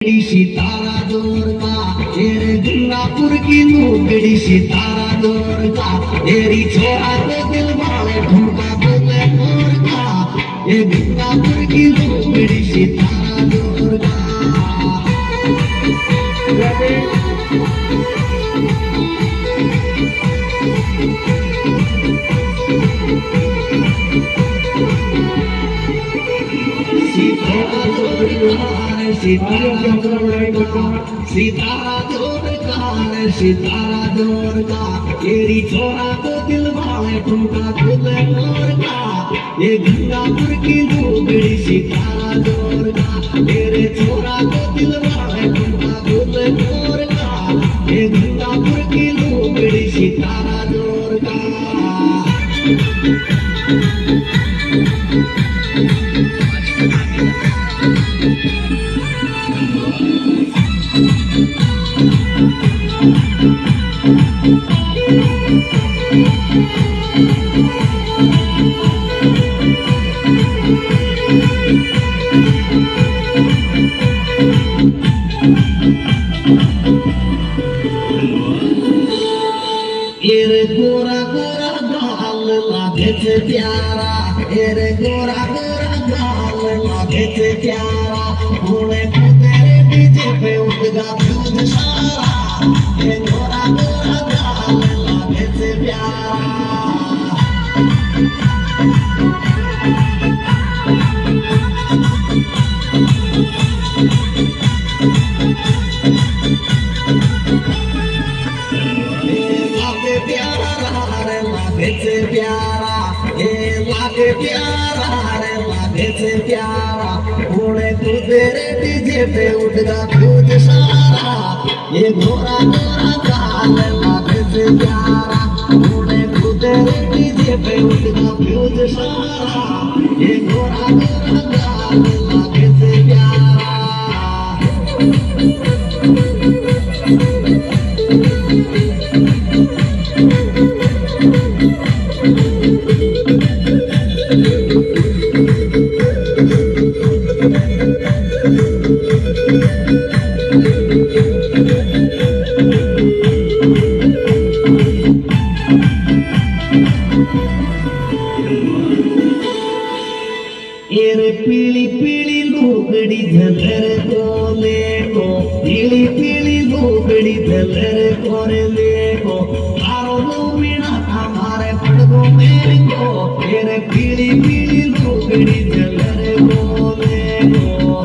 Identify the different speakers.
Speaker 1: सितारा दुर्गा तेरे दुर्गापुर की लुगड़ी सितारा दुर्गा तेरी छोरा को दिल वाले ठुमका बोले दुर्गा ये दुर्गापुर की लुगड़ी सितारा दुर्गा सितारा दुर्गा तेरी छोरा को दिल वाले ठुमका बोले दुर्गा ये गंगापुर की लुगड़ी सितारा दुर्गा तेरे छोरा को दिल वाले ठुमका बोले दुर्गा ये गंगापुर की लुगड़ी सितारा दुर्गा गोरा गोरा गाल लागे थे प्यारा तेरे गोरा गोरा गाल लागे थे प्यारा घोड़े को तेरे पीछे पे उठगा दूध सारा ये गोरा गोरा गाल लागे थे प्यारा लागे से प्यारा घोड़े को तेरे पीछे पे उठगा दूध सारा ये गोरा गोरा गाल लागे से प्यारा घोड़े को तेरे पीछे पे उठगा दूध सारा ये गोरा गोरा गाल लागे से प्यारा पीली पीली लुगड़ी झलर को लेको पीली पीली लुगड़ी झलर को लेको तारो लुबिना हमारे पड़गो मेरे को तेरे पीली पीली लुगड़ी झलर को लेको